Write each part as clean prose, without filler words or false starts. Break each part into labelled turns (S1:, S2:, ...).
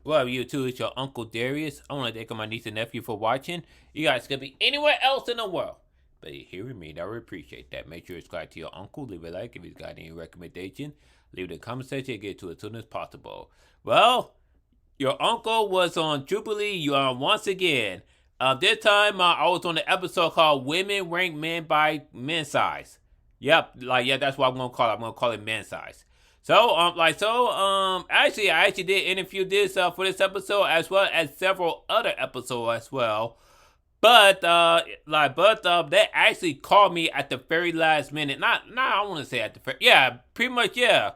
S1: Well, you too, it's your Uncle Darius. I want to thank my niece and nephew for watching. You guys could be anywhere else in the world, but you're here with me, I would appreciate that. Make sure to subscribe to your uncle. Leave a like if he's got any recommendation. Leave it in the comment section and get to it as soon as possible. Well, your uncle was on Jubilee once again. This time I was on the episode called "Women Rank Men by Men Size." Yep, that's what I'm gonna call it. I'm gonna call it men size. So, actually, I actually did interview this for this episode as well as several other episodes as well. But they actually called me at the very last minute. I want to say at the pretty much, yeah,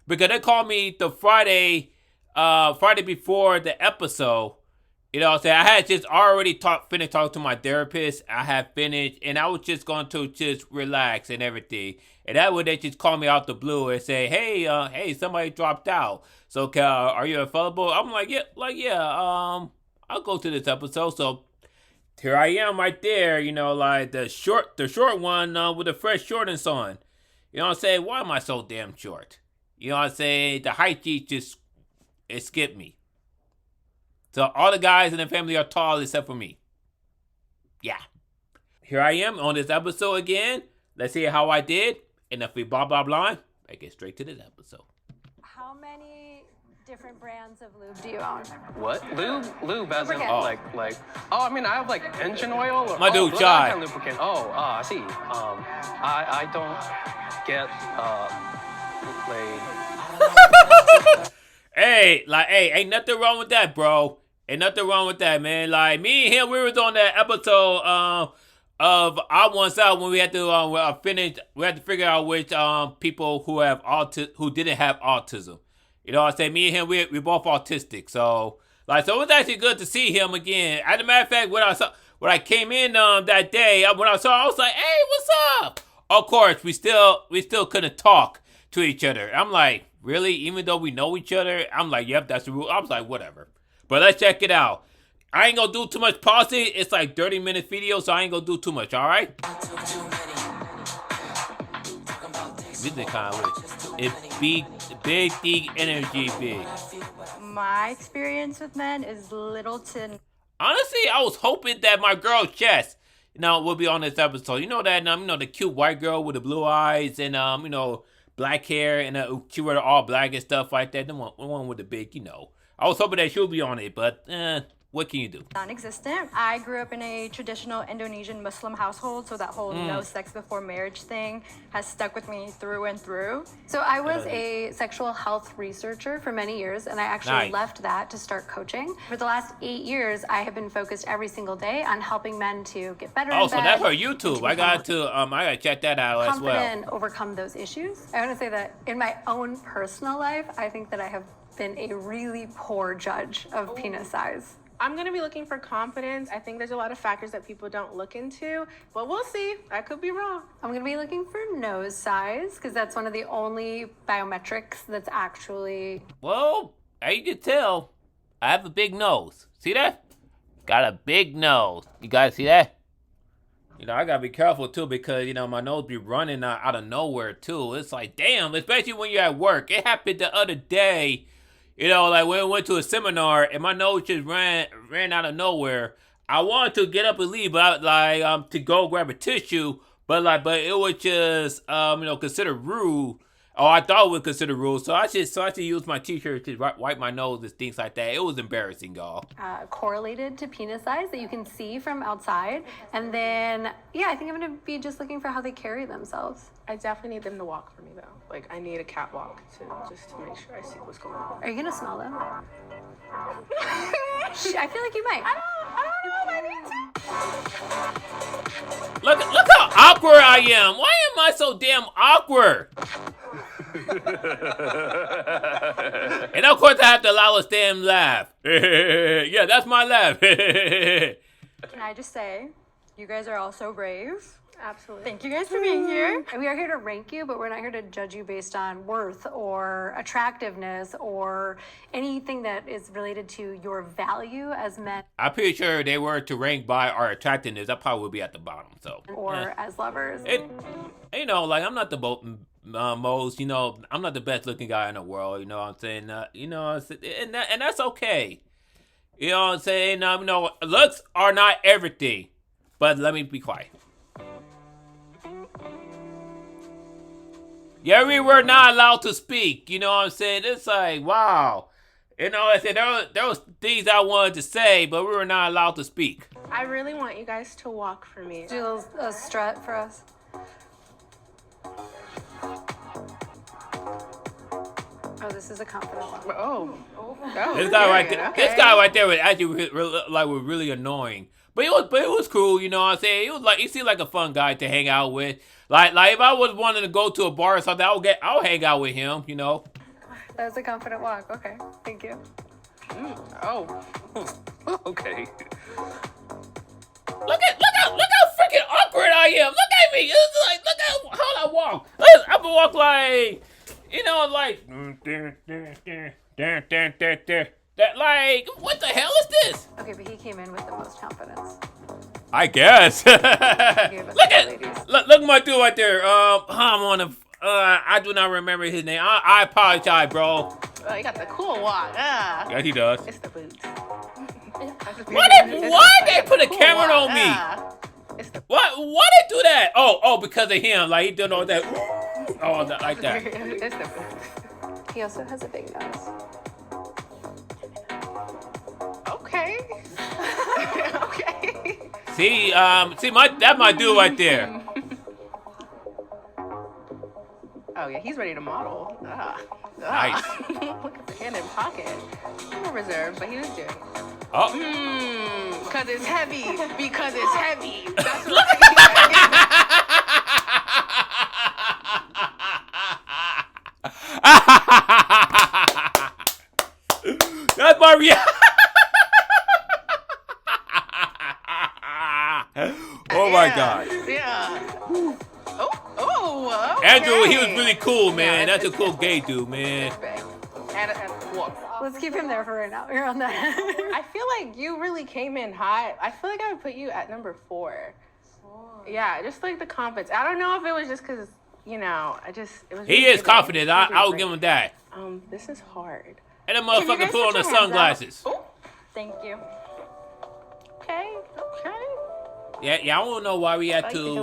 S1: because they called me the Friday before the episode. You know what I'm saying? I had just already finished talking to my therapist. I had finished, and I was just going to just relax and everything. And that way, they just call me out the blue and say, "Hey, somebody dropped out. So, are you available?" I'm like, I'll go to this episode. So here I am, right there. You know, like the short one with the fresh shorts on. You know what I'm saying? Why am I so damn short? You know what I'm saying? The height just skipped me. So all the guys in the family are tall except for me. Yeah. Here I am on this episode again. Let's see how I did. And if we blah, blah, blah, I get straight to this episode.
S2: How many different brands of lube do you own?
S3: What? Lube as in like, I mean, I have like engine oil. Or,
S1: my dude, Jai.
S3: Lubricant. I see. I don't get, laid.
S1: Hey, ain't nothing wrong with that, bro. Ain't nothing wrong with that, man. Like, me and him, we was on that episode of I Wants Out when we had to finish. We had to figure out which people who didn't have autism. You know what I'm saying? Me and him, we both autistic. So it was actually good to see him again. As a matter of fact, when I came in that day, when I saw, I was like, "Hey, what's up?" Of course, we still couldn't talk to each other. I'm like, really? Even though we know each other, I'm like, yep, that's the rule. I was like, whatever. But let's check it out. I ain't gonna do too much pausing. It's like 30-minute video, so I ain't gonna do too much, all right? This is kind of weird. It's big energy, big.
S2: My experience with men is little to...
S1: Honestly, I was hoping that my girl Jess, will be on this episode. You know that, the cute white girl with the blue eyes and, black hair, and she wear all black and stuff like that. The one with the big, I was hoping that she'll be on it, but what can you do?
S2: Non-existent. I grew up in a traditional Indonesian Muslim household, so that whole no sex before marriage thing has stuck with me through and through. So I was a sexual health researcher for many years, and I actually left that to start coaching. For the last 8 years, I have been focused every single day on helping men to get better in bed.
S1: So that's her YouTube. I got to check that out as well.
S2: Confident, overcome those issues. I want to say that in my own personal life, I think that I have been a really poor judge of penis size.
S4: I'm going to be looking for confidence. I think there's a lot of factors that people don't look into, but we'll see. I could be wrong.
S2: I'm going to be looking for nose size because that's one of the only biometrics that's actually...
S1: Well, as you can tell, I have a big nose. See that? Got a big nose. You guys see that? I got to be careful, too, because, my nose be running out of nowhere, too. It's like, damn, especially when you're at work. It happened the other day. When we went to a seminar and my nose just ran out of nowhere. I wanted to get up and leave, but to go grab a tissue, but it was just considered rude. Oh, I thought it was considered rude, so I just used my t-shirt to wipe my nose and things like that. It was embarrassing, y'all.
S2: Correlated to penis size that you can see from outside, and then I think I'm gonna be just looking for how they carry themselves.
S4: I definitely need them to walk for me, though. I need a catwalk to make sure I see what's going on.
S2: Are you gonna smell them? I feel like you might.
S4: I don't know if I need to.
S1: Look how awkward I am. Why am I so damn awkward? And of course I have to allow a damn laugh. Yeah, that's my laugh.
S2: Can I just say, you guys are all so brave.
S4: Absolutely.
S2: Thank you guys for being here. We are here to rank you, but we're not here to judge you based on worth or attractiveness or anything that is related to your value as men.
S1: I'm pretty sure they were to rank by our attractiveness. I probably would be at the bottom. So
S2: or as lovers.
S1: I'm not the most, you know, I'm not the best looking guy in the world. You know what I'm saying? You know, and that's okay. You know what I'm saying? You know, looks are not everything. But let me be quiet. Yeah, we were not allowed to speak. You know what I'm saying? It's like, wow. You know, I said there was things I wanted to say, but we were not allowed to speak.
S4: I really want you guys to walk for me.
S2: Do a strut for us. Oh, this is a confident one.
S4: Oh.
S1: This guy right there. Okay. This guy right there was actually was really annoying. But it was cool, you know what I'm saying? It was like, he seemed like a fun guy to hang out with. Like if I was wanting to go to a bar or something, I'll hang out with him, you know.
S2: That was a confident walk. Okay, thank you.
S3: Oh. Okay.
S1: Look how freaking awkward I am. Look at me. It's like, look at how I walk. I walk like, you know, like that. Like, what the hell is this?
S2: Okay, but he came in with the most confidence.
S1: I guess. Look at my dude right there. I'm on the. I do not remember his name. I apologize, bro.
S4: Oh, you got the cool walk.
S1: Yeah, he does.
S4: It's the boots.
S1: Why they put a camera on me? Why they do that? Oh, because of him. Like, he doing all that. Oh, like that.
S4: It's the boots.
S2: He also has a big nose.
S4: Okay. Okay.
S1: See, that's my dude right there.
S4: Oh yeah, he's ready to model.
S1: Nice.
S4: Look at the hand in pocket. No reserve, but he was doing.
S1: Oh.
S4: Because it's heavy. Because it's heavy. That's what
S1: That's my reaction. Oh my God.
S4: Yeah. Oh, okay.
S1: Andrew, he was really cool, man. That's a cool gay dude, man.
S2: Let's keep him there for right now. You're on that.
S4: I feel like you really came in hot. I feel like I would put you at number 4. Yeah, just like the confidence. I don't know if it was just because, you know, it was.
S1: He is confident. I will give him that.
S4: This is hard.
S1: And the motherfucker put on the sunglasses.
S2: Oh, thank you.
S4: Okay.
S1: Yeah, I don't know why we had to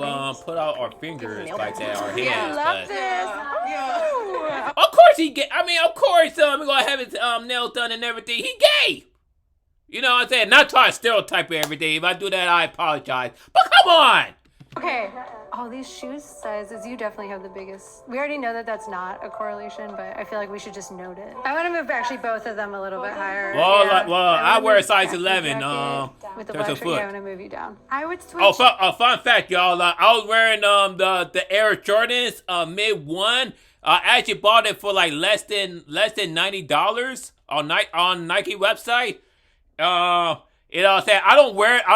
S1: put out our fingers like that, our hands.
S2: I love this.
S4: Yeah.
S1: Of course he gay. I mean, of course we're gonna have his nails done and everything. He gay. You know what I'm saying? Not trying to stereotype everything. If I do that, I apologize. But come on.
S2: Okay. Oh, these shoe sizes, you definitely have the biggest. We already know that that's not a correlation, but I feel like we should just note it. I want to move actually both of them a little bit higher.
S1: Well, I wear a size 11.
S2: With the black shirt, yeah, I want to move you down. I would switch.
S1: Oh, fun fact, y'all. I was wearing the Air Jordans mid 1. I actually bought it for like less than $90 on Nike website. You know what I'm saying? I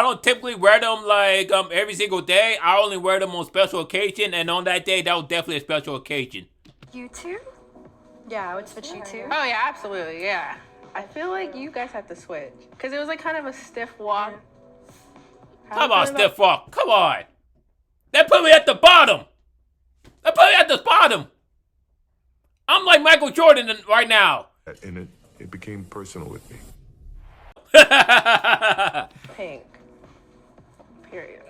S1: don't typically wear them like every single day. I only wear them on special occasion, and on that day, that was definitely a special occasion.
S2: You too? Yeah, I would switch you too.
S4: Oh yeah, absolutely, yeah. I feel like you guys have to switch because it was like kind of a stiff walk.
S1: Come on, stiff walk. Come on. They put me at the bottom. I'm like Michael Jordan right now.
S5: And it became personal with me.
S4: Pink. Period.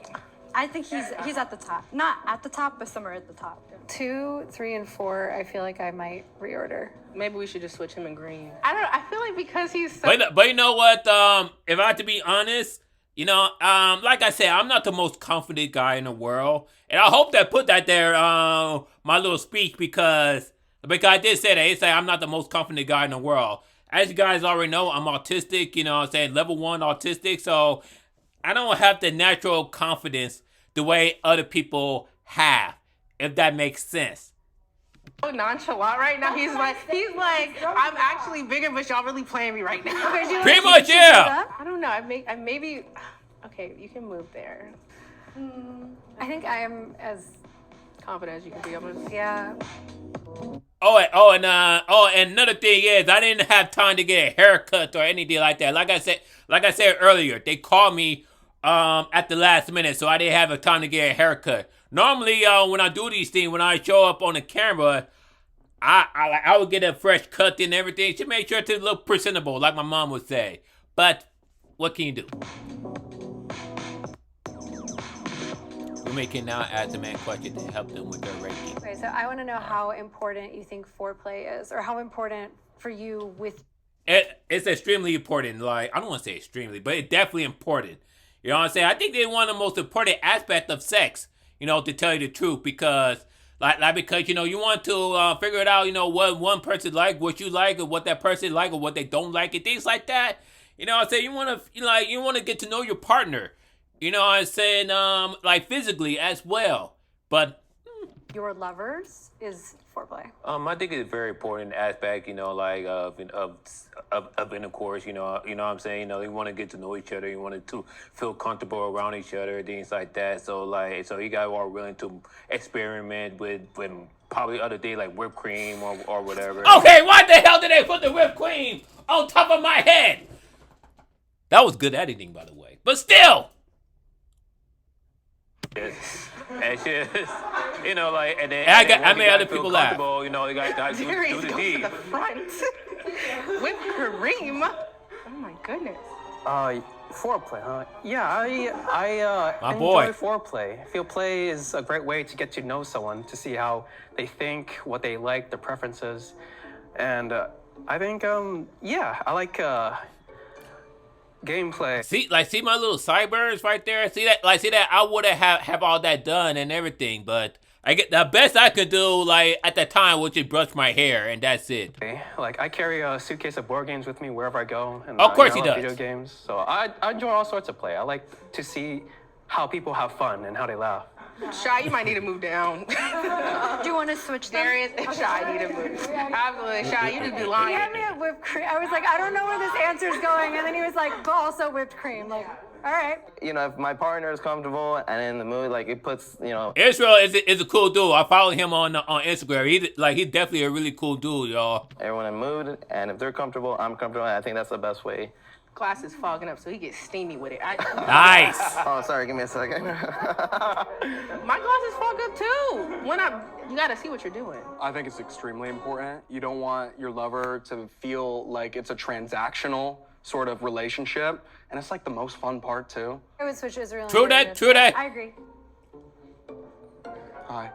S2: I think he's at the top. Not at the top, but somewhere at the top. 2, 3, and 4, I feel like I might reorder.
S4: Maybe we should just switch him in green. I don't know. I feel like because he's so...
S1: But you know what? If I have to be honest, you know, like I said, I'm not the most confident guy in the world. And I hope that put that there, my little speech, because I did say that. It's like I'm not the most confident guy in the world. As you guys already know, I'm autistic, you know what I'm saying, level 1 autistic, so I don't have the natural confidence the way other people have, if that makes sense.
S4: So nonchalant right now. He's like, I'm actually bigger, but y'all really playing me right now.
S2: Okay,
S1: pretty much, yeah.
S4: I don't know. I maybe, okay, you can move there.
S2: I think I am as
S4: confident as you can be. Almost.
S2: Yeah.
S1: And another thing is, I didn't have time to get a haircut or anything like that. Like I said earlier, they called me at the last minute, so I didn't have a time to get a haircut. Normally, when I do these things, when I show up on the camera, I would get a fresh cut and everything to make sure to look presentable, like my mom would say. But what can you do? We're making now ask the man question to help them with their rating.
S2: Okay, so I want to know how important you think foreplay is, or how important for you with.
S1: It's extremely important. Like, I don't want to say extremely, but it's definitely important. You know what I'm saying? I think they're one of the most important aspects of sex, you know, to tell you the truth, because because, you know, you want to figure it out, you know, what one person like, what you like, or what that person like, or what they don't like, and things like that. You know what I'm saying? You want to get to know your partner. You know what I'm saying? Like physically as well. But
S2: Your lovers is foreplay.
S1: I think it's a very important aspect, you know, like of intercourse, you know what I'm saying? You know, you want to get to know each other, you want to feel comfortable around each other, things like that. So you guys are willing to experiment with probably other things like whipped cream or whatever. Okay, why the hell did they put the whipped cream on top of my head? That was good editing, by the way. But still. It's just, you know, like, and then I made other people laugh. You know, you guys do the deed.
S4: To the front. Whipped cream. Oh my goodness.
S3: Foreplay, huh? Yeah, I
S1: boy.
S3: enjoy foreplay. I feel play is a great way to get to know someone, to see how they think, what they like, their preferences. And I think, I like gameplay.
S1: See my little sideburns right there? See that? I would have all that done and everything, but I get the best I could do, like, at that time, was just brush my hair, and that's it.
S3: Like, I carry a suitcase of board games with me wherever I go. And,
S1: of course he
S3: I love
S1: does.
S3: Video games. So I enjoy all sorts of play. I like to see how people have fun and how they laugh.
S4: Shy, you might need to move down.
S2: Do you want to switch them?
S4: Darius and Shy need to move. Absolutely, Shy, you just be lying.
S2: He had me at whipped cream. I was like, I don't know where this answer's going. And then he was like, but also whipped cream. Like, all right.
S6: You know, if my partner is comfortable and in the mood, like, it puts, you know.
S1: Israel is a cool dude. I follow him on Instagram. He's definitely a really cool dude, y'all.
S6: Everyone in mood, and if they're comfortable, I'm comfortable. And I think that's the best way.
S4: Glass is fogging up, so he gets steamy with it.
S1: Nice.
S6: Oh, sorry, give me a second.
S4: My glass is fogged up too. You gotta see what you're doing.
S7: I think it's extremely important. You don't want your lover to feel like it's a transactional sort of relationship, and it's like the most fun part too.
S2: I would switch Israel.
S1: True that.
S2: I agree.
S7: Hi,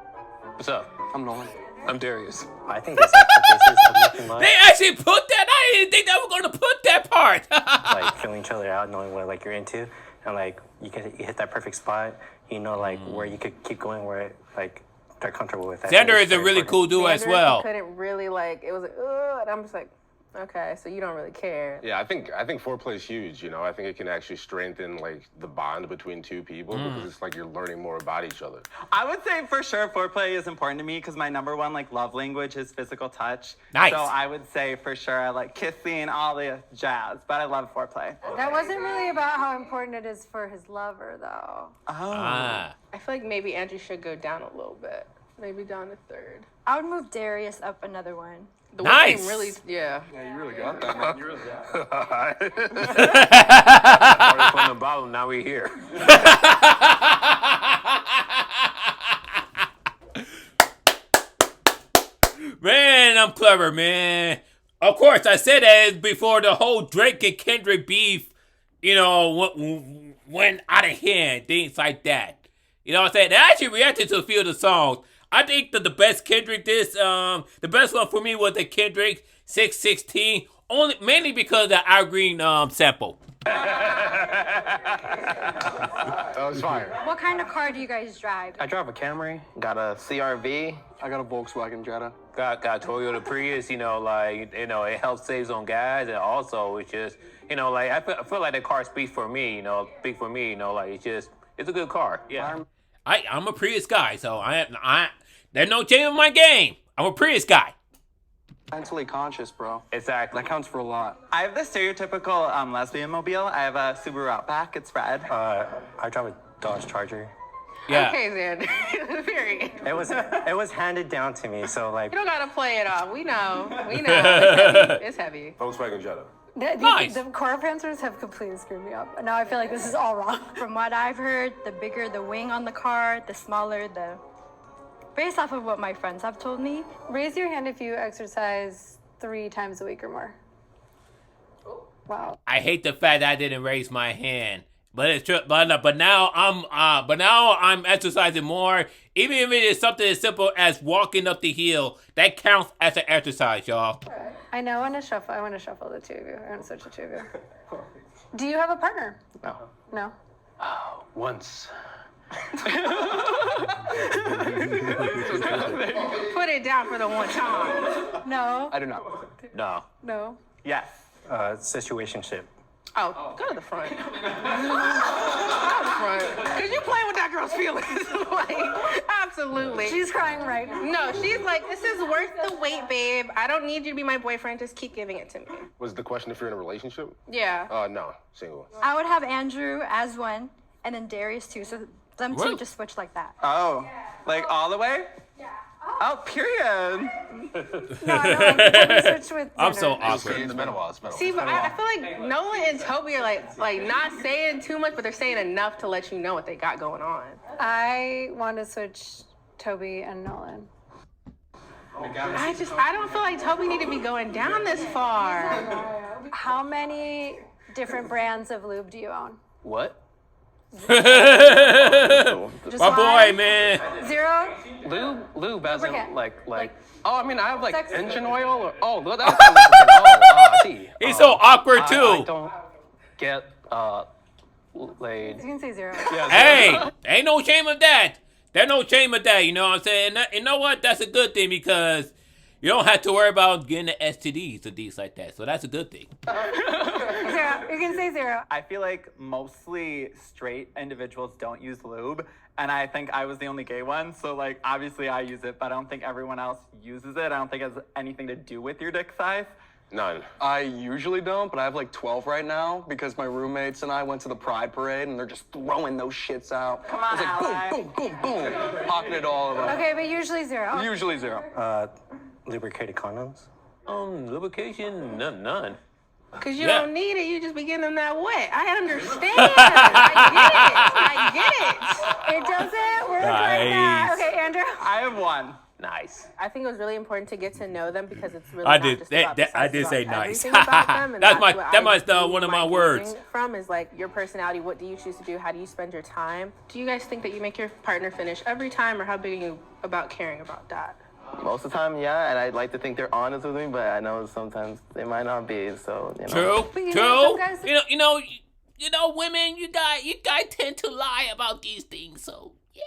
S1: What's up?
S7: I'm Nolan.
S8: I'm Darius.
S9: I think that's like the basis of making love.
S1: They actually put that. I didn't think they were going to put that part.
S9: Like feeling each other out, knowing what like you're into, and like you hit that perfect spot. You know, like where you could keep going, where like they're comfortable with that.
S1: Xander is a really cool dude as well.
S4: Couldn't really like. It was like, ugh, and I'm just like, okay, so you don't really care.
S8: Yeah, I think foreplay is huge. You know, I think it can actually strengthen like the bond between two people because it's like you're learning more about each other.
S10: I would say for sure foreplay is important to me because my number one like love language is physical touch.
S1: Nice.
S10: So I would say for sure I like kissing, all the jazz, but I love foreplay.
S2: That wasn't really about how important it is for his lover, though.
S10: Oh.
S4: I feel like maybe Andrew should go down a little bit. Maybe down to third.
S2: I would move Darius up another one.
S4: The
S1: Nice.
S4: one really, yeah.
S7: Yeah, you really got that, man. You really got
S8: Started from the bottom, now we're here.
S1: Man, I'm clever, man. Of course, I said that before the whole Drake and Kendrick beef, you know, went out of hand, things like that. You know what I'm saying? They actually reacted to a few of the songs. I think that the best Kendrick the best one for me was the Kendrick 616, mainly because of the Al Green sample.
S8: That was fire.
S2: What kind of car do you guys drive?
S3: I drive a Camry.
S6: Got a CRV.
S7: I got a Volkswagen Jetta.
S1: Got Toyota Prius, you know, like, you know, it helps save on gas, and also it's just, you know, like, I feel like the car speaks for me, you know, like, it's a good car. Yeah. I'm a Prius guy, so there's no change in my game. I'm a Prius guy.
S7: Mentally conscious, bro.
S1: Exactly.
S7: That counts for a lot.
S10: I have the stereotypical lesbian mobile. I have a Subaru Outback. It's red.
S9: I drive a Dodge Charger.
S1: Yeah.
S4: Okay, Xander. Period.
S9: It was handed down to me, so like.
S4: You don't gotta play it off. We know. It's heavy.
S8: Volkswagen Jetta.
S1: Nice.
S2: The choreo prancers have completely screwed me up. Now I feel like this is all wrong. From what I've heard, the bigger the wing on the car, the smaller the... Based off of what my friends have told me. Raise your hand if you exercise 3 times a week or more. Wow.
S1: I hate the fact that I didn't raise my hand. But it's true. But now I'm exercising more. Even if it is something as simple as walking up the hill, that counts as an exercise, y'all.
S2: I know. I want to shuffle the two of you. I want to switch the two of you. Do you have a partner?
S3: No.
S2: No.
S3: Once.
S4: Put it down for the one time.
S2: No.
S3: I do not.
S1: No.
S2: No.
S10: Yes.
S9: Situationship.
S4: Oh, go to the front. Go to the front. Because you playing with that girl's feelings. Like, absolutely.
S2: She's crying right now.
S4: No, she's like, this is worth the wait, babe. I don't need you to be my boyfriend. Just keep giving it to me.
S8: Was the question if you're in a relationship?
S4: Yeah.
S8: No, single.
S2: I would have Andrew as one, and then Darius too. So them two
S1: Really?
S2: just switch like that.
S10: Oh, like all the way? Yeah. Oh, period.
S2: No, I know. Switch with.
S1: I'm so
S2: Xander.
S1: awkward.
S8: It's been a while. It's been a while.
S4: See, but I feel like Nolan and Toby are like not saying too much, but they're saying enough to let you know what they got going on.
S2: I want to switch Toby and Nolan.
S4: I don't feel like Toby need to be going down this far.
S2: How many different brands of lube do you own?
S3: What?
S2: Just
S1: My boy,
S2: one?
S1: man.
S2: 0?
S3: Lube as in
S2: Lubricant.
S3: like. Oh, I mean, I have like
S2: Sex-
S3: engine oil or that's I see.
S1: He's so awkward
S3: I
S1: too.
S3: don't get laid.
S2: You can say 0.
S1: Hey, ain't no shame of that. There's no shame of that. You know what I'm saying? You know what? That's a good thing because you don't have to worry about getting the STDs or things like that. So that's a good thing.
S2: 0. You can say 0.
S10: I feel like mostly straight individuals don't use lube, and I think I was the only gay one, so like obviously I use it, but I don't think everyone else uses it. I don't think it has anything to do with your dick size.
S8: None.
S7: I usually don't, but I have like 12 right now because my roommates and I went to the Pride Parade and they're just throwing those shits out.
S10: Come on,
S7: It's like
S10: Ally.
S7: boom, boom, boom, boom, pocketed all of them.
S2: Okay, but usually 0.
S7: Usually 0.
S9: Lubricated condoms.
S1: Lubrication, none.
S4: Because you
S1: Yeah.
S4: don't need it. You just be getting them that wet. I understand. I get it.
S2: It doesn't work like that. Okay, Andrew.
S10: I have one.
S1: Nice.
S4: I think it was really important to get to know them because it's really
S1: I
S4: not
S1: did.
S4: just
S1: That-
S4: about
S1: that-
S4: the
S1: I
S4: sex,
S1: did
S4: it's
S1: say
S4: about
S1: nice.
S4: everything about them, and
S1: That's my-
S4: what
S1: that
S4: I
S1: was,
S4: do
S1: one of my
S4: like
S1: words.
S4: using From is like your personality. What do you choose to do? How do you spend your time? Do you guys think that you make your partner finish every time, or how big are you about caring about that?
S6: Most of the time, yeah, and I'd like to think they're honest with me, but I know sometimes they might not be. So you know.
S1: True.
S2: But you know,
S1: True.
S2: some guys-
S1: You know, women. You guys tend to lie about these things. So yeah.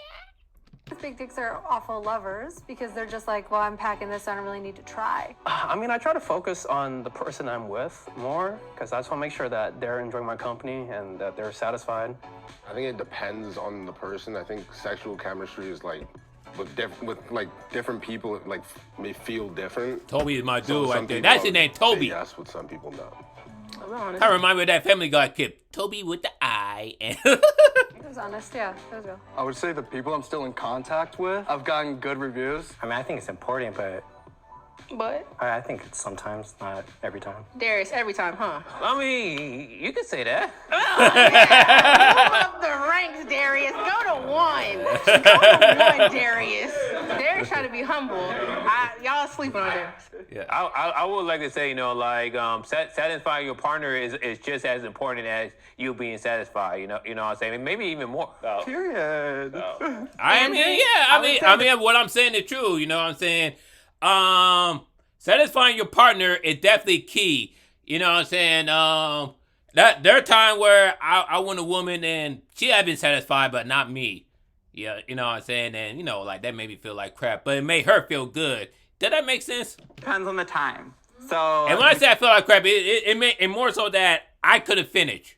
S2: Big dicks are awful lovers because they're just like, well, I'm packing this, so I don't really need to try.
S3: I mean, I try to focus on the person I'm with more because I just want to make sure that they're enjoying my company and that they're satisfied.
S8: I think it depends on the person. I think sexual chemistry is like with different people, like may feel different.
S1: Toby is my
S8: So
S1: dude
S8: some
S1: right there.
S8: people
S1: That's his name,
S8: say
S1: Toby.
S8: yes, with some people no.
S1: That remind me of that Family Guy kid, Toby with the eye. And
S2: It was honest, yeah, that was real.
S7: I would say the people I'm still in contact with, I've gotten good reviews.
S9: I mean, I think it's important, but
S4: But
S9: I think it's sometimes, not every time.
S4: Darius, every time, huh?
S1: I mean, you could say that.
S4: Move up the ranks, Darius. Go to 1. Go to 1, Darius. Darius trying to be humble. Y'all sleeping on Darius.
S1: Yeah, I would like to say, satisfying your partner is just as important as you being satisfied. You know what I'm saying? Maybe even more.
S10: Period.
S1: I mean, what I'm saying is true. You know what I'm saying? Satisfying your partner is definitely key. You know what I'm saying? That there are times where I want a woman and she had been satisfied, but not me. Yeah, you know what I'm saying? And like that made me feel like crap, but it made her feel good. Did that make sense?
S10: Depends on the time. So.
S1: And when I say I feel like crap, it meant more so that I couldn't finish.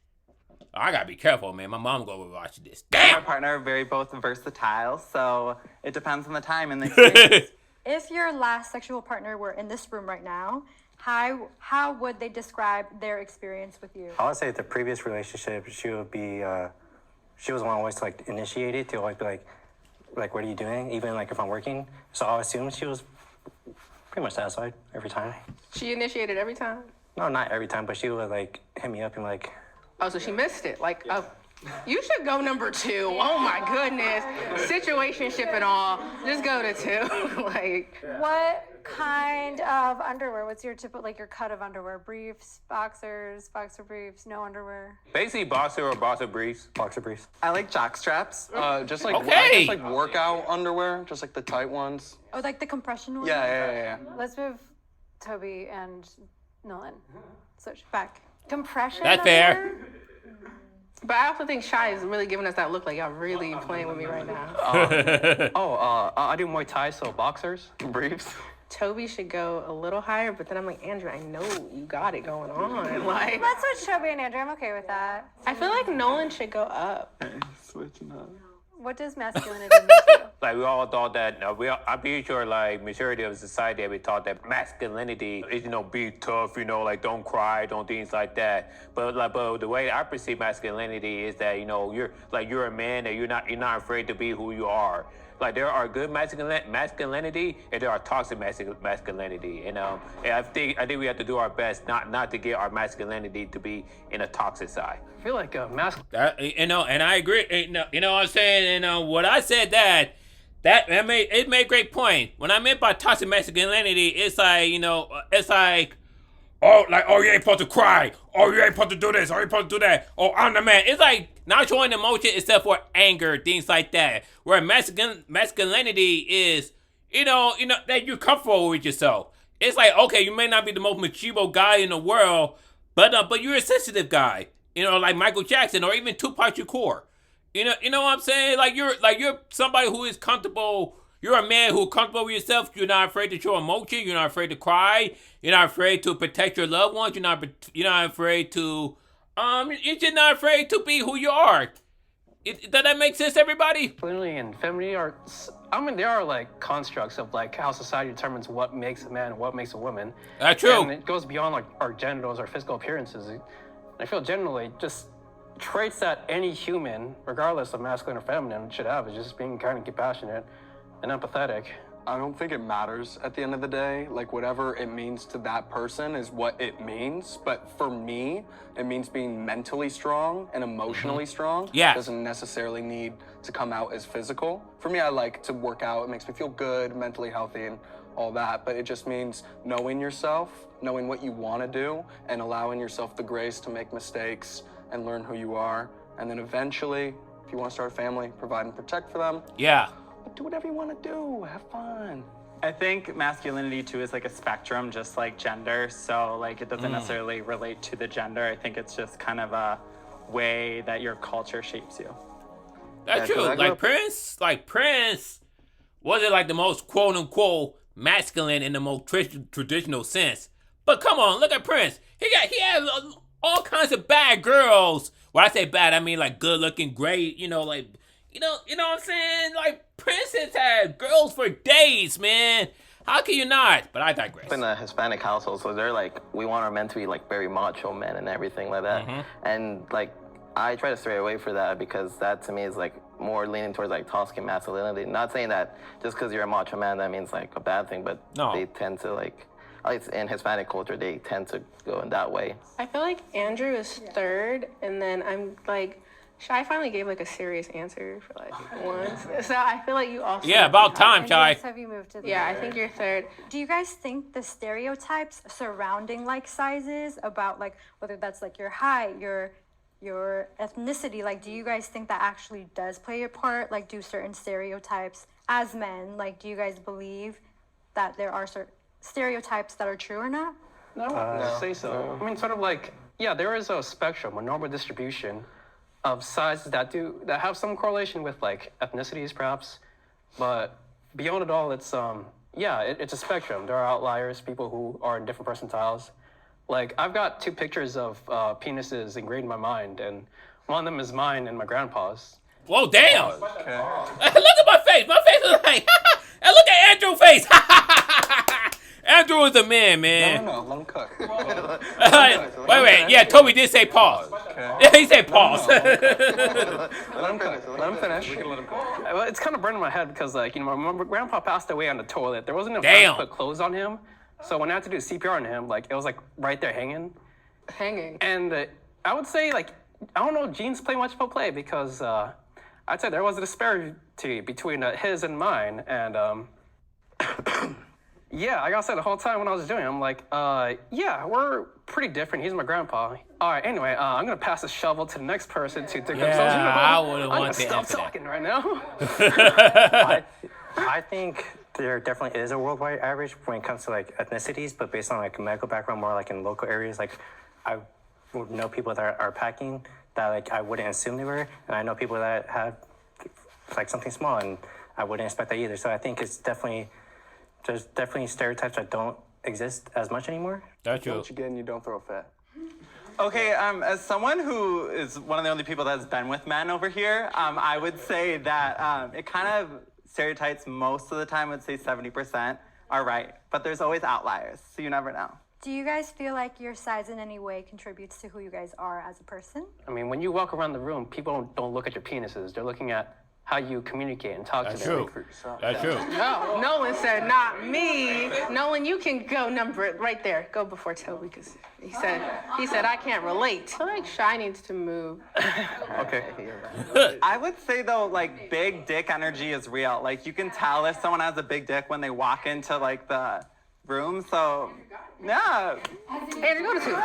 S1: I gotta be careful, man. My mom go watch this.
S10: My
S1: Damn.
S10: partner are very both versatile, so it depends on the time and the experience.
S2: If your last sexual partner were in this room right now, how would they describe their experience with you?
S9: I would say the previous relationship, she would be, she was one always to like initiate it, to always be like, what are you doing? Even like if I'm working. So I assume she was pretty much satisfied every time.
S4: She initiated every time.
S9: No, not every time, but she would like hit me up and like.
S4: Oh, so she missed it. Like, oh, you should go number 2. Oh my goodness. Situationship and all. Just go to 2. Like.
S2: What kind of underwear? What's your typical, like your cut of underwear? Briefs, boxers, boxer briefs, no underwear?
S1: Basically, boxer or boxer briefs.
S9: Boxer briefs.
S10: I like jock straps.
S7: Just like
S1: Okay.
S7: I guess like workout underwear, just like the tight ones.
S2: Oh, like the compression ones?
S7: Yeah.
S2: Let's move Toby and Nolan. Switch back. Compression.
S1: That's fair.
S2: underwear?
S4: But I also think Shy is really giving us that look like y'all really playing with me right now.
S3: I do Muay Thai, so boxers, briefs.
S4: Toby should go a little higher, but then I'm like, Andrew, I know you got it going on. Like,
S2: Let's switch Toby and Andrew. I'm okay with that.
S4: I feel like Nolan should go up.
S7: Switching up.
S2: What does masculinity mean to you?
S1: Like we all thought that. I'm pretty sure like majority of society we thought that masculinity is be tough, like don't cry, don't things like that. But the way I perceive masculinity is that you're a man that you're not afraid to be who you are. Like there are good masculinity and there are toxic masculinity. And I think we have to do our best not to get our masculinity to be in a toxic side.
S3: I feel like
S1: And I agree. You know what I'm saying? And what I said that it made a great point. When I meant by toxic masculinity, it's like it's like. Oh, you ain't supposed to cry. Oh, you ain't supposed to do this. Oh, you ain't supposed to do that. Oh, I'm the man. It's like not showing emotion except for anger, things like that. Where masculinity is, that you're comfortable with yourself. It's like, okay, you may not be the most machivo guy in the world, but you're a sensitive guy. Like Michael Jackson or even Tupac Shakur. You know what I'm saying? Like you're somebody who is comfortable. You're a man who's comfortable with yourself. You're not afraid to show emotion. You're not afraid to cry. You're not afraid to protect your loved ones. You're not afraid to you're just not afraid to be who you are. Does that make sense, everybody?
S3: Masculinity and femininity they are like constructs of like how society determines what makes a man and what makes a woman.
S1: That's true.
S3: And it goes beyond like our genitals, our physical appearances. And I feel generally just traits that any human, regardless of masculine or feminine, should have is just being kind and compassionate and empathetic.
S7: I don't think it matters at the end of the day. Like whatever it means to that person is what it means. But for me, it means being mentally strong and emotionally strong.
S1: Yeah.
S7: It doesn't necessarily need to come out as physical. For me, I like to work out. It makes me feel good, mentally healthy and all that. But it just means knowing yourself, knowing what you want to do, and allowing yourself the grace to make mistakes and learn who you are. And then eventually, if you want to start a family, provide and protect for them.
S1: Yeah.
S7: Do whatever you want to do. Have fun.
S10: I think masculinity too is like a spectrum, just like gender. So like it doesn't necessarily relate to the gender. I think it's just kind of a way that your culture shapes you.
S1: That's true. Prince wasn't like the most quote unquote masculine in the most traditional sense. But come on, look at Prince. He had all kinds of bad girls. When I say bad, I mean like good looking, great. You know what I'm saying? Like Prince has had girls for days, man. How can you not? But I digress.
S6: In a Hispanic household, so they're like, we want our men to be like very macho men and everything like that.
S1: Mm-hmm.
S6: And like, I try to stray away from that because that to me is like more leaning towards like toxic masculinity. Not saying that just because you're a macho man that means like a bad thing, but they tend to like, at least in Hispanic culture, they tend to go in that way.
S4: I feel like Andrew is third, and then I'm like, Shy finally gave like a serious answer for like once. So I feel like you also.
S1: Yeah, about time, Shy.
S2: Have you moved to the
S4: Yeah, I think you're third.
S2: Do you guys think the stereotypes surrounding like sizes about like whether that's like your height, your ethnicity, like do you guys think that actually does play a part? Like do certain stereotypes as men, like do you guys believe that there are certain stereotypes that are true or not?
S3: No, I wouldn't say so. I mean, sort of like, yeah, there is a spectrum, a normal distribution of sizes that have some correlation with like ethnicities perhaps, but beyond it all, it's it's a spectrum. There are outliers, people who are in different percentiles. Like I've got 2 pictures of penises engraved in my mind, and one of them is mine and my grandpa's.
S1: Whoa, damn! Okay. Look at my face. My face is like, and look at Andrew's face. Andrew is a man.
S7: No, let him cook.
S1: Wait. Yeah, Toby did say pause. Okay. Yeah, he said pause.
S7: Let him finish. We can let him cook.
S3: Well, it's kind of burning my head because, like, my grandpa passed away on the toilet. There wasn't enough time to put clothes on him. So when I had to do CPR on him, like, it was, like, right there hanging.
S4: Hanging.
S3: And I would say, like, I don't know if genes play much of a play because I'd say there was a disparity between his and mine. And, yeah, like I said, the whole time when I was doing it, I'm like, yeah, we're pretty different. He's my grandpa. All right, anyway, I'm going to pass the shovel to the next person to dig themselves.
S1: I wouldn't
S3: I'm
S1: want
S3: gonna
S1: to
S3: stop talking right now.
S9: I think there definitely is a worldwide average when it comes to like ethnicities, but based on like medical background, more like in local areas, like I would know people that are packing that like I wouldn't assume they were, and I know people that have like something small, and I wouldn't expect that either. So I think there's definitely stereotypes that don't exist as much anymore.
S1: That's true.
S7: Once again, you don't throw a fit.
S10: Okay, as someone who is one of the only people that's been with men over here, I would say that it kind of stereotypes most of the time. I would say 70% are right, but there's always outliers, so you never know.
S2: Do you guys feel like your size in any way contributes to who you guys are as a person?
S3: I mean, when you walk around the room, people don't look at your penises. They're looking at how you communicate and talk to them.
S1: That's true.
S4: No, Nolan said, not me. Nolan, you can go number it right there. Go before Toby, because he said I can't relate. I feel like Shy needs to move.
S3: Okay.
S10: I would say though, like big dick energy is real. Like you can tell if someone has a big dick when they walk into like the room. So yeah.
S4: Andrew, go to two.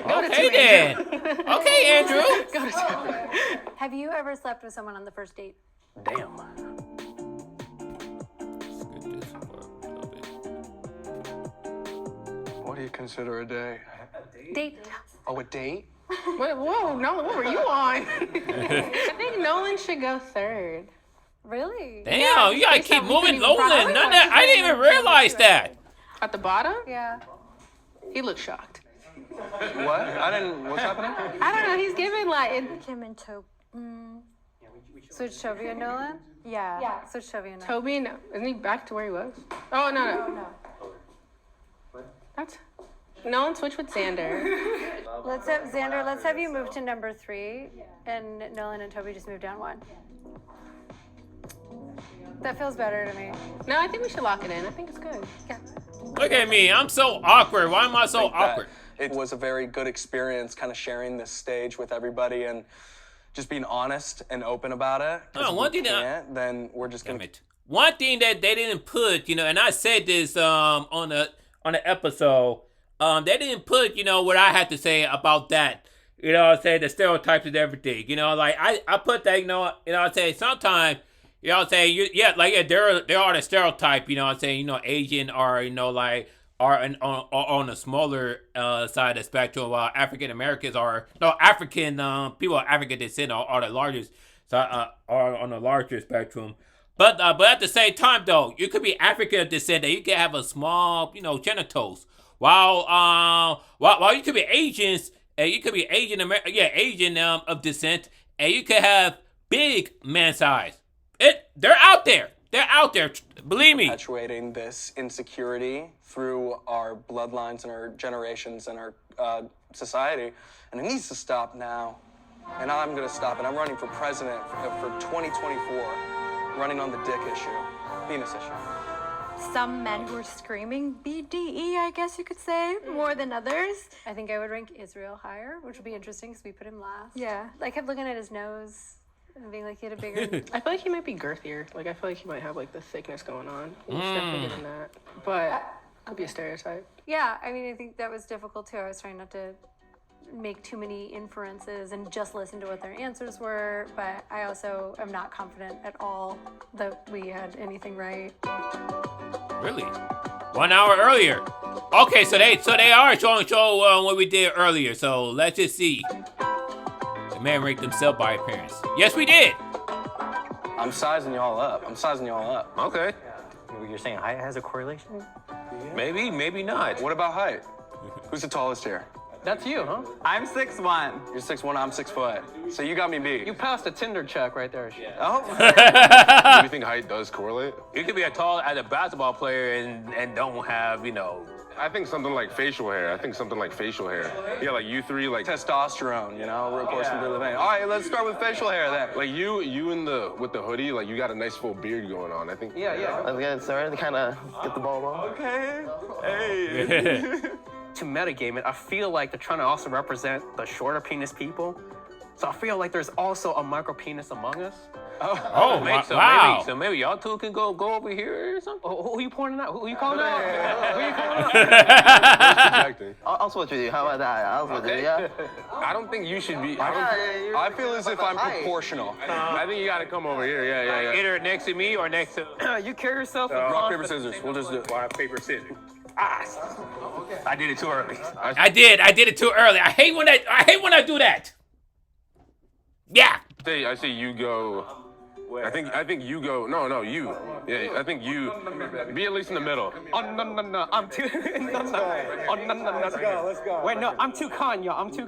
S1: Okay then. Okay, Andrew.
S4: Go to two.
S11: Have you ever slept with someone on the first date?
S3: Damn.
S7: What do you consider a day?
S11: Date.
S7: Oh, a date?
S4: Wait, whoa, Nolan, what were you on? I think Nolan should go third.
S11: Really?
S1: Damn, you gotta keep moving Nolan. I didn't even realize that.
S4: At the bottom?
S11: Yeah.
S4: He looked shocked.
S7: What? What's happening?
S4: I don't know, he's giving like...
S2: Him and Toby.
S11: Switch Toby and Nolan?
S2: Yeah.
S11: Switch Toby and Nolan.
S4: Toby, no, isn't he back to where he was? Oh, no. That's... Nolan, switch with Xander.
S11: Let's have Xander. Let's have you move to number 3, and Nolan and Toby just move down 1. That feels better to me.
S4: No, I think we should lock it in. I think it's good.
S11: Yeah.
S1: Look at me. I'm so awkward. Why am I so awkward?
S7: It was a very good experience kind of sharing this stage with everybody and just being honest and open about it.
S1: No, one thing that
S7: then we're just gonna.
S1: One thing that they didn't put, and I said this on the episode, they didn't put, what I had to say about that. I say the stereotypes and everything. Like I put that. I say sometimes. There are the stereotype. Asian are on the smaller side of the spectrum, while African Americans African people of African descent are the largest are on the larger spectrum. But at the same time, though, you could be African descent and you can have a small, genitals. While you could be Asians and you could be Asian of descent and you could have big man size. They're out there. They're out there. Believe me.
S7: Perpetuating this insecurity through our bloodlines and our generations and our society, and it needs to stop now. And I'm going to stop it. I'm running for president for 2024, running on the dick issue, penis issue.
S2: Some men who are screaming BDE, I guess you could say, more than others.
S11: I think I would rank Israel higher, which would be interesting because we put him last.
S2: Yeah.
S11: I kept looking at his nose. And being like he had a bigger...
S4: I feel like he might be girthier. Like, I feel like he might have, like, the thickness going on. He's definitely getting that. But could be a stereotype.
S11: Yeah, I mean, I think that was difficult, too. I was trying not to make too many inferences and just listen to what their answers were. But I also am not confident at all that we had anything right.
S1: Really? 1 hour earlier. Okay, so they are showing what we did earlier. So let's just see. The man ranked himself by appearance. Yes, we did.
S7: I'm sizing y'all up.
S8: Okay.
S9: You're saying height has a correlation?
S8: Maybe, maybe not.
S7: What about height? Who's the tallest here?
S3: That's you, huh?
S10: I'm 6'1".
S7: You're 6'1", I'm 6 foot. So you got me beat.
S3: You passed a Tinder check right there. Yeah.
S7: Oh.
S8: Do you think height does correlate?
S1: You could be as tall as a basketball player and don't have,
S8: I think something like facial hair. Yeah, like you three, like
S7: testosterone, you know, coursing through the vein. All right, let's start with facial hair then.
S8: like you with the hoodie, like you got a nice full beard going on. I think.
S3: Yeah.
S6: Let's get started to kind of get the ball rolling.
S10: Okay. Hey.
S3: To metagame it, I feel like they're trying to also represent the shorter penis people. So I feel like there's also a micro penis among us.
S1: Oh, wow. So maybe y'all two can go over here or something?
S3: Who are you pointing out? Who are you calling out? Who are you calling out?
S6: I'll switch with you. How about that? I'll switch with you, yeah?
S8: I don't think you should be.
S7: I feel as if I'm proportional.
S8: I think you got to come over here. Yeah.
S1: Either next to me or next to.
S3: You carry yourself with
S7: Rock, paper, scissors. We'll just do it.
S8: Rock, paper, scissors.
S1: I did it too early. I did it too early. I hate when I do that. Yeah.
S8: I say you go. I think you go. No, you. Yeah, I think you. Be at least in the middle.
S3: Oh no, I'm too. Oh no. Let's go. Wait, no, I'm too con, y'all. I'm too.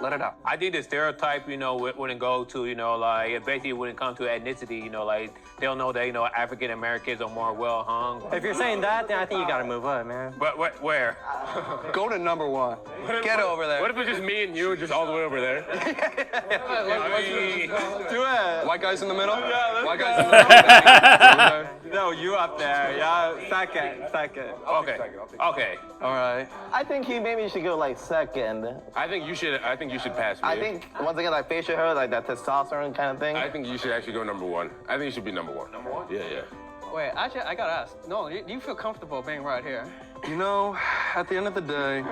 S7: Let it out.
S1: I think the stereotype, wouldn't go to, like basically when it comes to ethnicity, like they'll know that African Americans are more well hung.
S9: If you're saying that, then I think you gotta move up, man.
S1: But where?
S7: Go to number 1. Get over there.
S8: What if it's just me and you, just all the way over there?
S10: Do it.
S7: White guys in the middle?
S10: Yeah,
S7: White guys in the middle?
S10: No, you up there. Yeah, second.
S1: Okay.
S7: All right.
S6: I think maybe should go like second.
S8: I think you should pass me.
S6: I think once again like facial hair, like that testosterone kind of thing.
S8: I think you should actually go number 1. I think you should be number 1. Number 1? Yeah.
S3: Wait, actually, I gotta ask. No, do you feel comfortable being right here?
S7: You know, at the end of the day,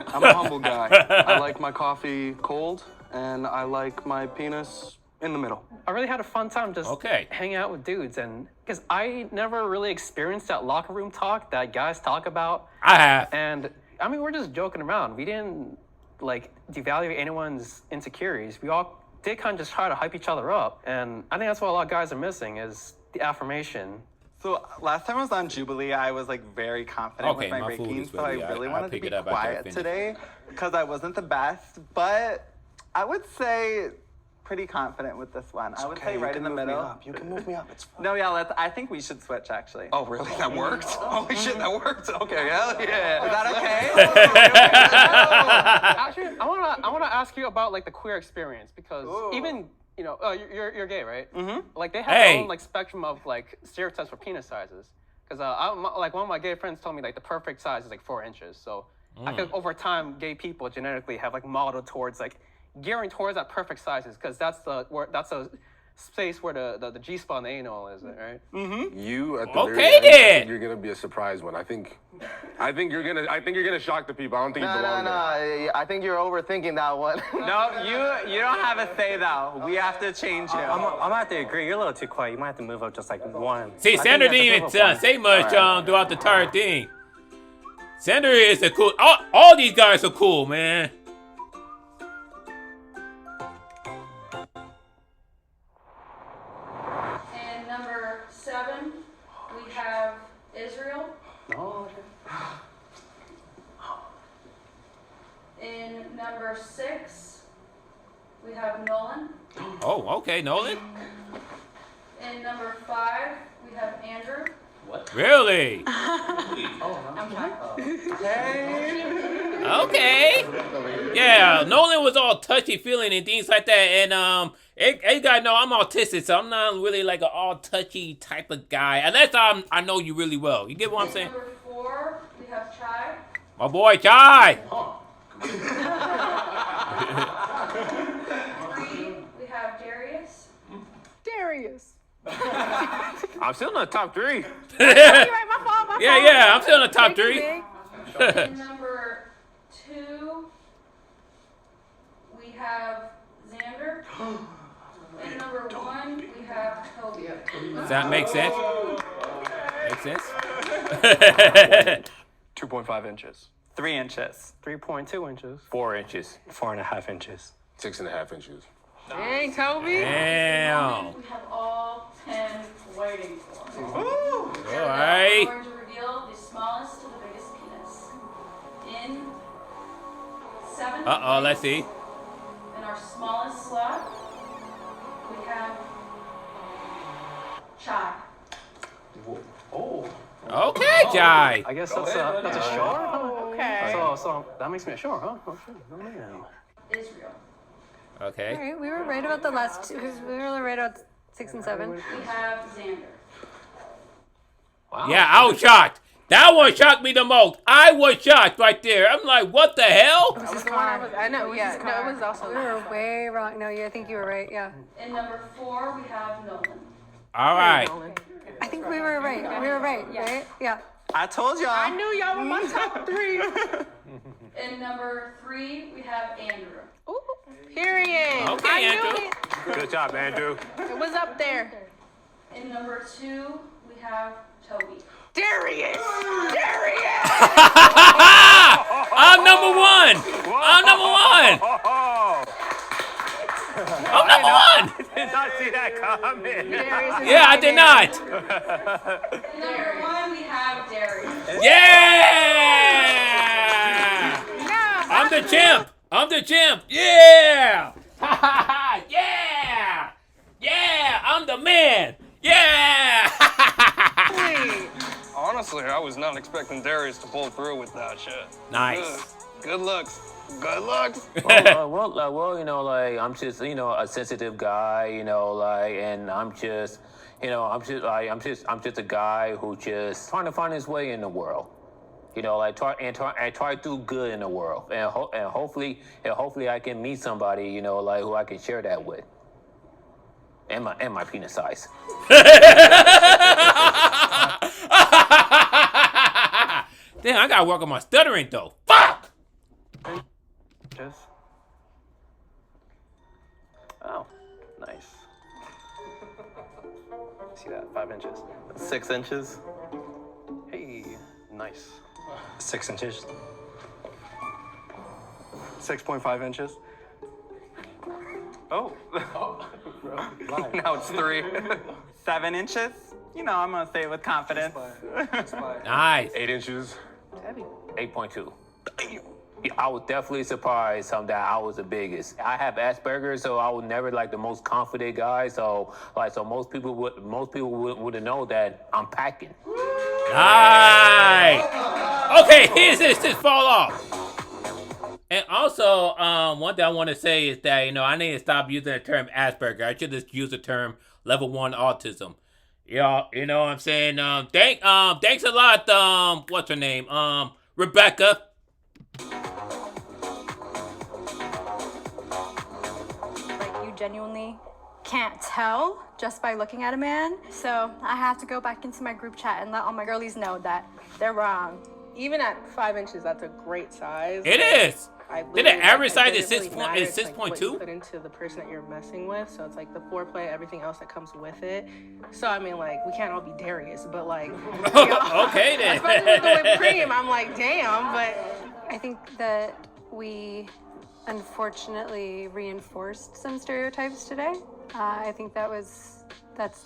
S7: I'm a humble guy. I like my coffee cold, and I like my penis in the middle.
S3: I really had a fun time just hanging out with dudes, and because I never really experienced that locker room talk that guys talk about.
S1: I have.
S3: And I mean, we're just joking around. We didn't like devalue anyone's insecurities. We all did kind of just try to hype each other up, and I think that's what a lot of guys are missing is the affirmation.
S10: So last time I was on Jubilee, I was like very confident with my rankings, so I really wanted to be quiet today because I wasn't the best, but I would say pretty confident with this one. I would say right in the middle.
S7: You can move me up. It's fine.
S10: No, yeah, I think we should switch actually.
S7: Oh, really? That worked? Holy shit, that worked. Okay, hell yeah.
S10: Is that okay?
S3: Actually, I wanna ask you about like the queer experience because even you're gay, right? Mm-hmm. Like they have their own like spectrum of like stereotypes for penis sizes. Because like one of my gay friends told me like the perfect size is like 4 inches. So I think over time, gay people genetically have like modeled towards like gearing towards that perfect sizes because that's a space where the G spot and the anal is, right?
S8: Mm-hmm. You at the very end, I think you're gonna be a surprise one. I think you're gonna shock the people. I don't think you belong there.
S6: I think you're overthinking that one.
S10: No, you don't have a say though. We have to change you.
S9: I'm gonna have to agree. You're a little too quiet. You might have to move up just like 1.
S1: See, Sander didn't even say much throughout the entire thing. Sander is a cool. All these guys are cool, man.
S2: And number 7, we have Israel.
S3: Oh,
S2: In number 6, we have Nolan.
S1: Oh, okay, Nolan.
S2: In number 5, we have Andrew.
S1: What? Really?
S2: I'm fine.
S1: Okay. Yeah, Nolan was all touchy-feeling and things like that, and you gotta know I'm autistic, so I'm not really like an all-touchy type of guy, unless I know you really well. You get what I'm saying?
S2: Number 4, we have Chai.
S1: My boy Chai.
S2: 3, we have Darius.
S1: I'm still in the top 3.
S4: You're right, my fault.
S1: Yeah, I'm still in the top 3.
S2: In number 2, we have Xander. In number 1, we have Toby.
S1: Does that make sense? Makes sense?
S7: 2.5 inches.
S10: 3 inches.
S3: 3.2 inches.
S1: 4 inches.
S9: 4.5 inches.
S8: 6.5 inches.
S4: Dang, Toby.
S1: Damn.
S2: We have all 10 waiting for.
S1: All right.
S2: We're going to reveal the smallest to the biggest penis. In 7th
S1: Let's see.
S2: in our smallest slot, we have Chai.
S3: Oh.
S1: Okay, Jai.
S3: I guess that's a shore.
S4: Okay.
S3: So that makes me a shore, huh? Oh, shit. Oh, man.
S2: Israel.
S1: Okay.
S11: All right, we were right about the last two. We were right about 6 and 7.
S2: We have Xander.
S3: Wow.
S1: Yeah, I was shocked. That one shocked me the most. I was shocked right there. I'm like, what the hell?
S4: That was the one I know. Yeah. No, it was also.
S11: We were way wrong. No, I think you were right. Yeah.
S2: In number 4, we have Nolan.
S1: All right.
S11: I think we were right. We were right. Right? Yeah.
S10: I told y'all.
S4: I knew y'all were my top 3.
S2: In number 3, we have Andrew.
S4: Ooh, period.
S1: Okay,
S4: I
S1: Andrew.
S4: knew it.
S5: Good job, Andrew.
S4: It was up there.
S2: In number 2, we have Toby.
S4: Darius. Darius.
S1: I'm number 1. I'm number 1. I'm number 1.
S5: I did not see that coming.
S1: Yeah, I did not.
S2: In number 1, we have Darius.
S1: Yeah. I'm the champ. I'm the champ. Yeah. Yeah. Yeah. I'm the man. Yeah.
S3: Honestly, I was not expecting Darius to pull through with that shit.
S1: Nice.
S3: Good looks. Good looks.
S1: Well, you know, like I'm just, you know, a sensitive guy, you know, like, and I'm just, you know, I'm just a guy who just trying to find his way in the world, you know, like try to do good in the world, and hopefully I can meet somebody, you know, like who I can share that with, and my penis size. Damn, I gotta work on my stuttering though. Fuck.
S3: Just. Oh, nice. See that? 5 inches.
S6: 6 inches.
S3: Hey, nice.
S9: 6 inches.
S7: 6.5 inches.
S3: Oh. Now it's 3.
S10: 7 inches. You know, I'm gonna say it with confidence.
S1: Nice.
S8: 8 inches.
S1: 8.2. Yeah, I was definitely surprised that I was the biggest. I have Asperger's, so I was never like the most confident guy. So most people wouldn't know that I'm packing. Nice. Okay, here's this fall off. And also, one thing I want to say is that, you know, I need to stop using the term Asperger. I should just use the term level 1 autism. Yeah, you know what I'm saying? Thanks a lot, what's her name? Rebecca.
S2: Like, you genuinely can't tell just by looking at a man. So I have to go back into my group chat and let all my girlies know that they're wrong.
S4: Even at 5 inches, that's a great size.
S1: It is. Did the average size is 6.2?
S4: Like what you put into the person that you're messing with, so it's like the foreplay, everything else that comes with it. So I mean, like, we can't all be Darius, but like,
S1: okay then.
S4: especially with the whipped cream, I'm like, damn. But
S11: I think that we unfortunately reinforced some stereotypes today. I think that's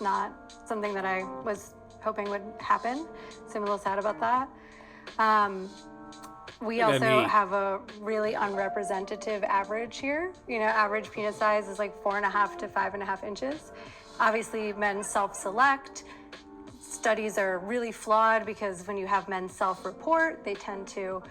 S11: not something that I was hoping would happen. So I'm a little sad about that. We also have a really unrepresentative average here. You know, average penis size is like 4.5 to 5.5 inches. Obviously, men self-select. Studies are really flawed because when you have men self-report, they tend to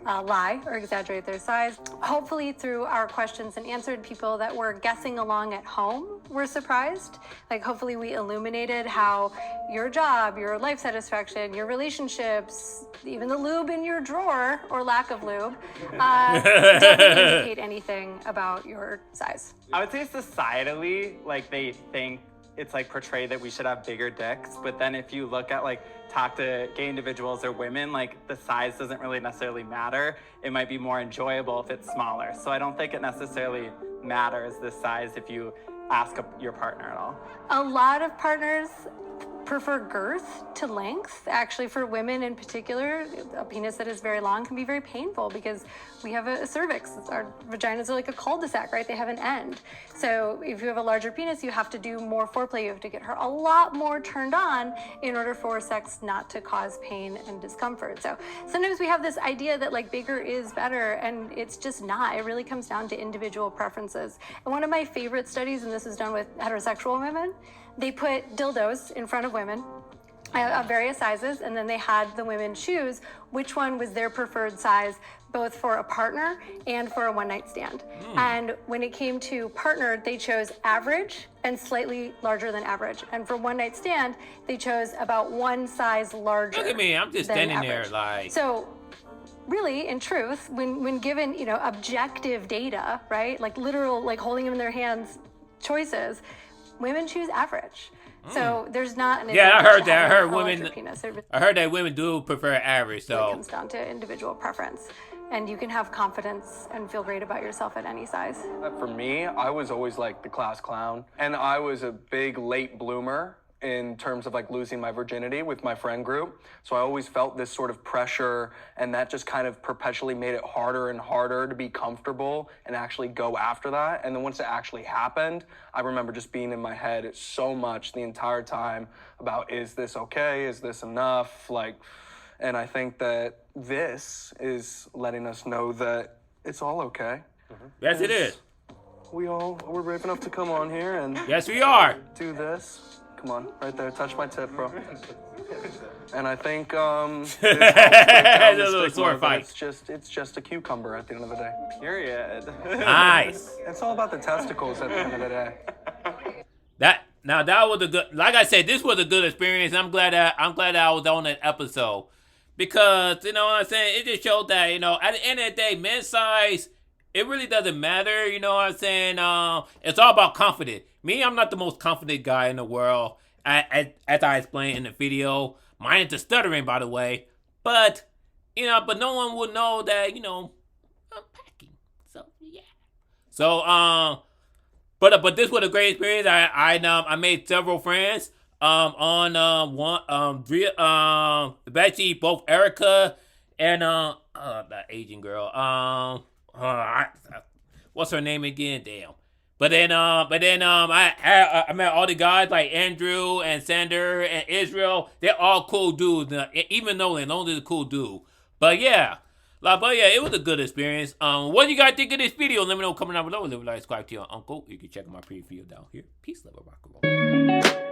S11: lie or exaggerate their size. Hopefully, through our questions and answered, people that were guessing along at home were surprised. Like, hopefully we illuminated how your job, your life satisfaction, your relationships, even the lube in your drawer or lack of lube, doesn't indicate anything about your size.
S10: I would say societally, like, they think it's like portrayed that we should have bigger dicks, but then if you look at like talk to gay individuals or women, like the size doesn't really necessarily matter. It might be more enjoyable if it's smaller. So I don't think it necessarily matters the size if you ask your partner at all.
S11: A lot of partners prefer girth to length. Actually, for women in particular, a penis that is very long can be very painful because we have a cervix. Our vaginas are like a cul-de-sac, right? They have an end. So if you have a larger penis, you have to do more foreplay. You have to get her a lot more turned on in order for sex not to cause pain and discomfort. So sometimes we have this idea that like bigger is better, and it's just not. It really comes down to individual preferences. And one of my favorite studies, and this is done with heterosexual women, they put dildos in front of women of various sizes, and then they had the women choose which one was their preferred size, both for a partner and for a one-night stand. And when it came to partner, they chose average and slightly larger than average. And for one-night stand, they chose about one size larger.
S1: Look at me, I'm just
S11: than
S1: standing
S11: average.
S1: there like.
S11: So really, in truth, when given, objective data, right, like literal, like holding them in their hands choices, women choose average. So there's not an
S1: Yeah, I heard that. I
S11: having
S1: heard
S11: a larger
S1: women.
S11: penis. It really
S1: I heard that women do prefer average. So
S11: comes down to individual preference, and you can have confidence and feel great about yourself at any size.
S7: For me, I was always like the class clown, and I was a big late bloomer in terms of like losing my virginity with my friend group. So I always felt this sort of pressure, and that just kind of perpetually made it harder and harder to be comfortable and actually go after that. And then once it actually happened, I remember just being in my head so much the entire time about, is this okay? Is this enough? And I think that this is letting us know that it's all okay.
S1: yes, it is.
S7: We're brave enough to come on here and
S1: Yes, we are.
S7: do this. Come on, right there, touch my tip, bro. And I think this helps break down the
S1: little
S7: stigma
S1: sword
S7: that
S1: fight.
S7: it's just a cucumber at the end of the day.
S10: Period.
S1: Nice.
S7: It's all about the testicles at the end of the day.
S1: That was a good. Like I said, this was a good experience. I'm glad that I was on that episode because you know what I'm saying. It just showed that at the end of the day, men's size, it really doesn't matter. You know what I'm saying. It's all about confidence. Me, I'm not the most confident guy in the world. As I explained in the video, mine is the stuttering, by the way. But but no one would know that I'm packing. So yeah. So But this was a great experience. I made several friends. Actually both Erica and that Asian girl. What's her name again? Damn. But then I met all the guys like Andrew and Sander and Israel. They're all cool dudes. Even Nolan is a cool dude. But yeah. It was a good experience. What do you guys think of this video? Let me know coming down below. Leave a like, subscribe to your uncle. You can check out my previous video down here. Peace, love, and rock and roll.